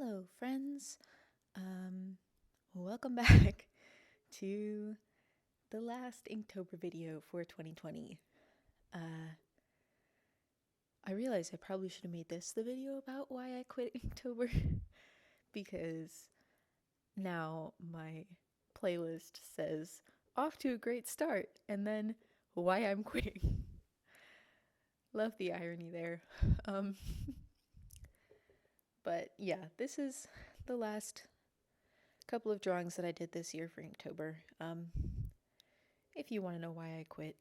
Hello, friends. Welcome back to the last Inktober video for 2020. I realize I probably should have made this the video about why I quit Inktober because now my playlist says off to a great start and then why I'm quitting. Love the irony there. But yeah, this is the last couple of drawings that I did this year for Inktober. If you want to know why I quit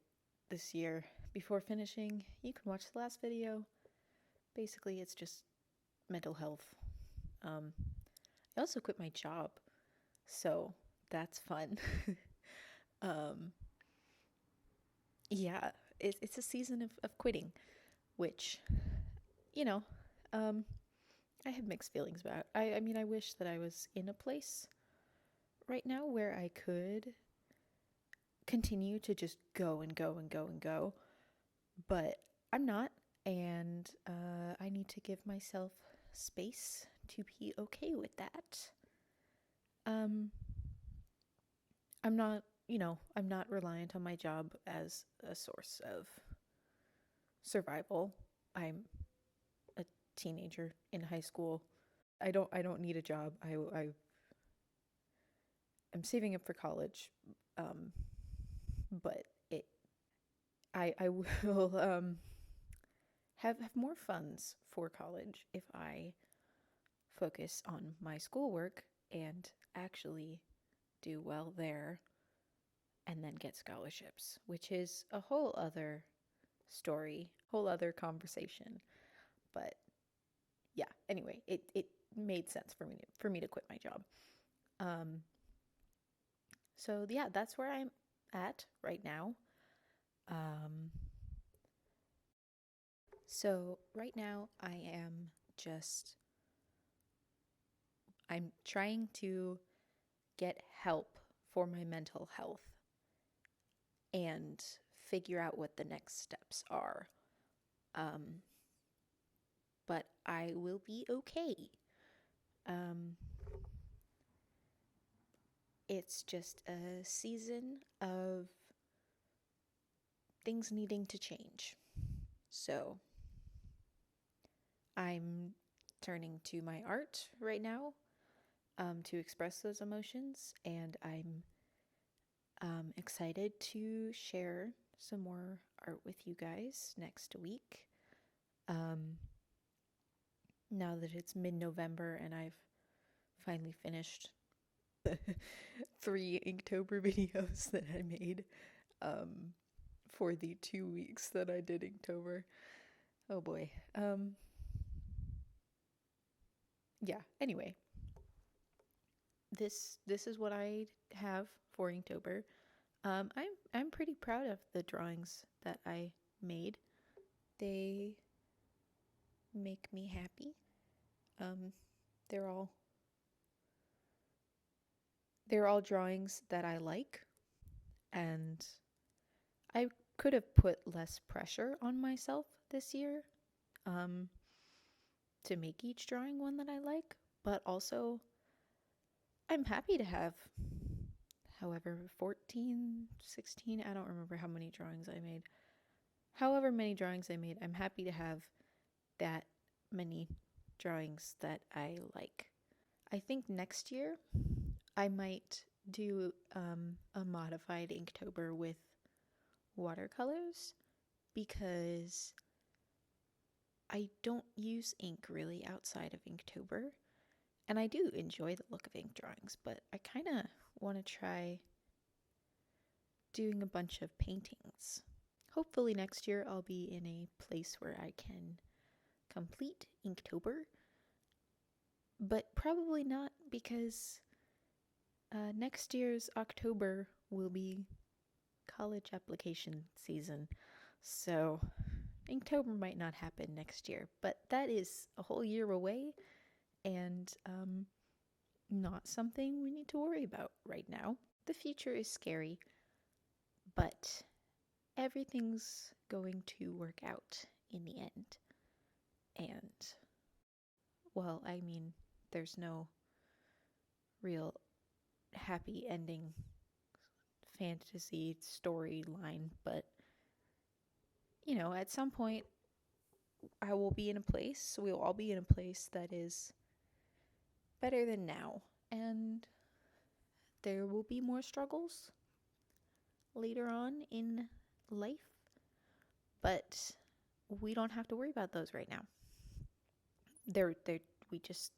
this year before finishing, you can watch the last video. Basically, it's just mental health. I also quit my job, so that's fun. Yeah, it's a season of quitting, which, you know, I have mixed feelings about. I mean, I wish that I was in a place right now where I could continue to just go and go and go and go, but I'm not, and I need to give myself space to be okay with that. I'm not reliant on my job as a source of survival. I'm a teenager in high school. I don't need a job. I'm saving up for college, but I will have more funds for college if I focus on my schoolwork and actually do well there and then get scholarships, which is a whole other story, whole other conversation. But yeah, anyway, it made sense for me to quit my job. So yeah, that's where I'm at right now. So right now I'm trying to get help for my mental health and figure out what the next steps are. But I will be okay. It's just a season of things needing to change. So I'm turning to my art right now to express those emotions, and I'm excited to share some more art with you guys next week. Now that it's mid-November and I've finally finished the 3 Inktober videos that I made for the 2 weeks that I did Inktober. Oh boy. Yeah, anyway. This is what I have for Inktober. I'm pretty proud of the drawings that I made. They make me happy. They're all drawings that I like, and I could have put less pressure on myself this year to make each drawing one that I like, but also I'm happy to have however 14, 16, I don't remember how many drawings I made. However many drawings I made, I'm happy to have that many drawings that I like. I think next year I might do a modified Inktober with watercolors because I don't use ink really outside of Inktober, and I do enjoy the look of ink drawings, but I kind of want to try doing a bunch of paintings. Hopefully next year I'll be in a place where I can complete Inktober, but probably not because next year's October will be college application season, so Inktober might not happen next year, but that is a whole year away and not something we need to worry about right now. The future is scary, but everything's going to work out in the end. And, well, I mean, there's no real happy ending fantasy storyline, but at some point we'll all be in a place that is better than now. And there will be more struggles later on in life, but we don't have to worry about those right now. We just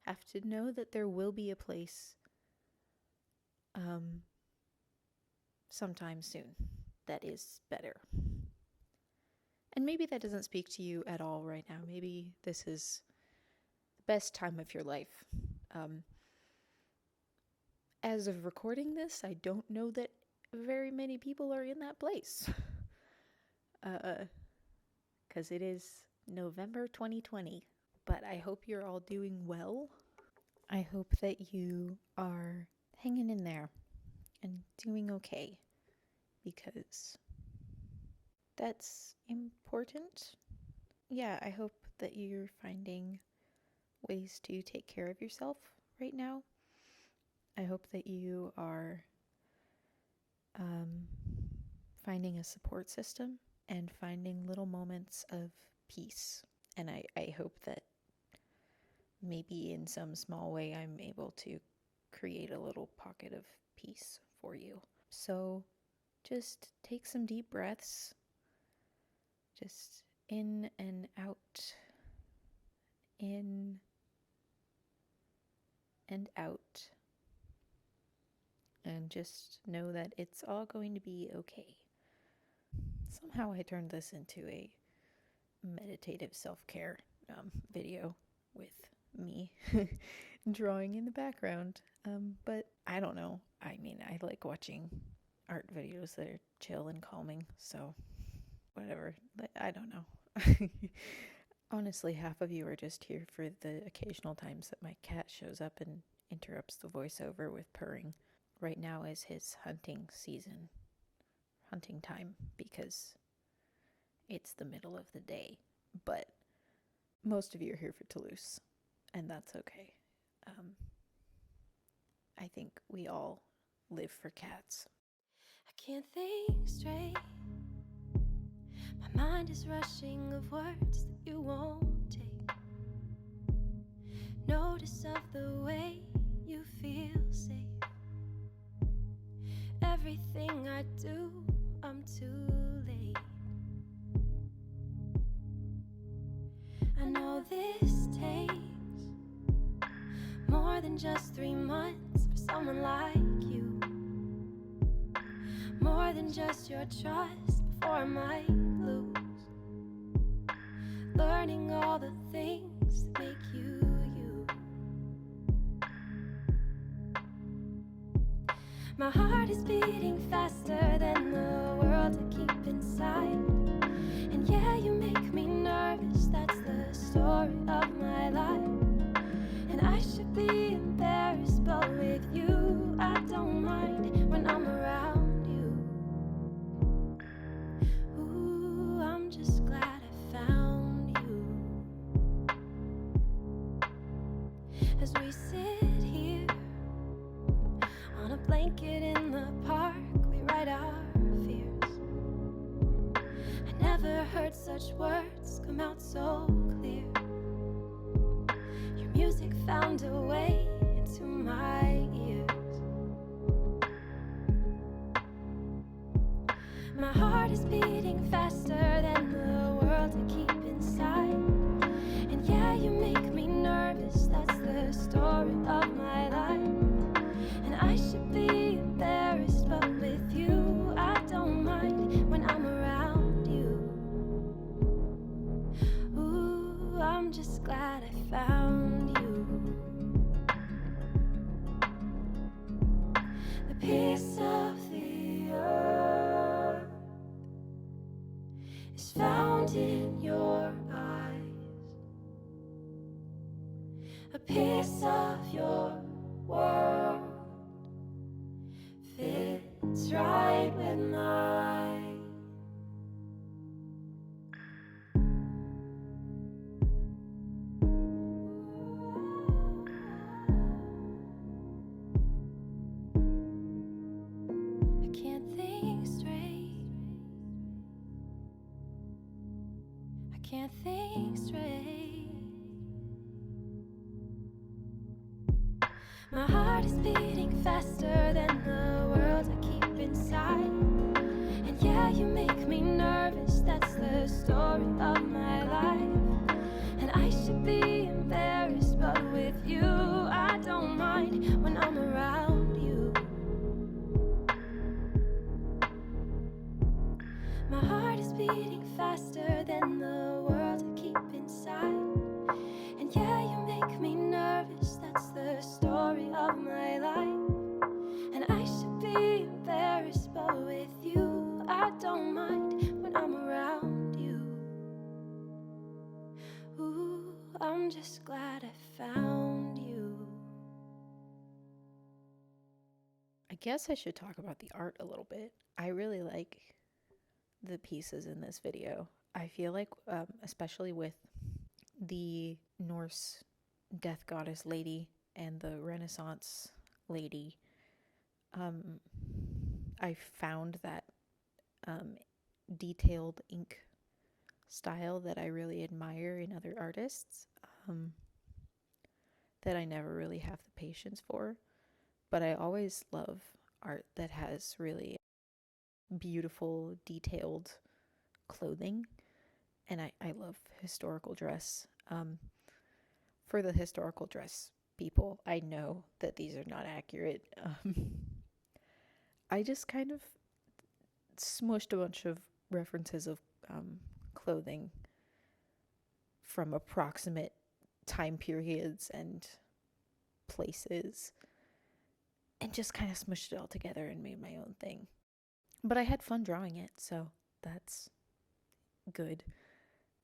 have to know that there will be a place sometime soon that is better. And maybe that doesn't speak to you at all right now. Maybe this is the best time of your life. As of recording this, I don't know that very many people are in that place. Because it is November 2020. But I hope you're all doing well. I hope that you are hanging in there and doing okay, because that's important. Yeah, I hope that you're finding ways to take care of yourself right now. I hope that you are finding a support system and finding little moments of peace. And I hope that maybe in some small way I'm able to create a little pocket of peace for you. So just take some deep breaths. Just in and out. In and out. And just know that it's all going to be okay. Somehow I turned this into a meditative self-care video with me drawing in the background. But I don't know. I mean, I like watching art videos that are chill and calming, so whatever. I don't know. Honestly, half of you are just here for the occasional times that my cat shows up and interrupts the voiceover with purring. Right now is his hunting time, because it's the middle of the day. But most of you are here for Toulouse, and that's okay. I think we all live for cats. I can't think straight. My mind is rushing of words that you won't take. Notice of the way you feel safe. Everything I do, I'm too late. I know this takes more than just 3 months for someone like you. More than just your trust before I might lose. Learning all the things that make you you. My heart is beating faster than the world I keep inside. And yeah, you make me nervous, that's the story of my life. And I should be embarrassed, but with you I don't mind when I'm around you. Ooh, I'm just glad I found you. As we sit here on a blanket in the park, we write our fears. I never heard such words come out so clear. Your music found a way into my ears. My heart is beating faster than the world I keep inside. And yeah, you make me nervous, that's the story of my life. And I should be embarrassed, but with you I don't mind when I'm around you. Ooh, I'm just glad I found you. The peace of the earth is found in your eyes. A piece of your world fits right with mine. My heart is beating faster than the world I keep inside. And yeah, you make me nervous, that's the story of my life. And I should be embarrassed, but with you I don't mind when I'm around you. My heart is beating faster than the world I keep inside. And yeah, you make me nervous, that's the story of my life. And I should be embarrassed, but with you I don't mind when I'm around you. Ooh, I'm just glad I found you. I guess I should talk about the art a little bit. I really like the pieces in this video. I feel like, especially with the Norse death goddess lady and the Renaissance lady, I found that detailed ink style that I really admire in other artists, that I never really have the patience for. But I always love art that has really beautiful, detailed clothing. And I love historical dress. For the historical dress people, I know that these are not accurate. I just kind of smushed a bunch of references of clothing from approximate time periods and places and just kind of smushed it all together and made my own thing. But I had fun drawing it, so that's good.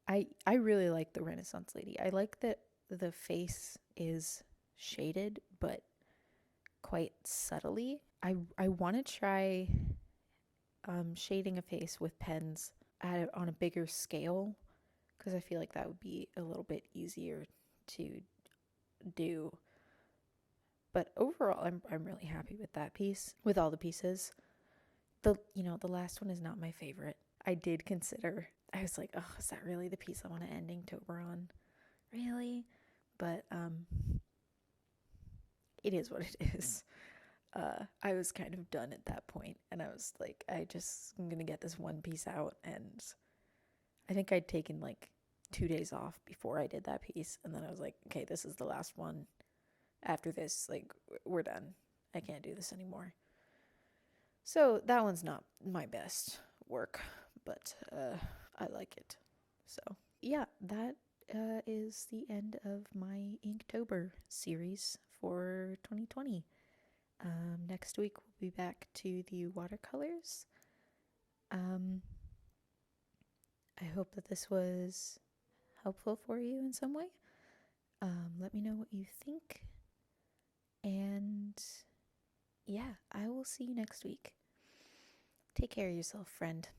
I really like the Renaissance lady. I like that the face is shaded, but quite subtly. I want to try shading a face with pens on a bigger scale, because I feel like that would be a little bit easier to do. But overall, I'm really happy with that piece, with all the pieces. The last one is not my favorite. I did consider. I was like, oh, is that really the piece I want to end Inktober on? Really? But it is what it is. I was kind of done at that point, and I was like, I'm gonna get this one piece out. And I think I'd taken like 2 days off before I did that piece, and then I was like, okay, this is the last one. After this, like, we're done. I can't do this anymore. So that one's not my best work, but I like it. So yeah, that is the end of my Inktober series for 2020. Next week we'll be back to the watercolors. I hope that this was helpful for you in some way. Let me know what you think. And yeah, I will see you next week. Take care of yourself, friend.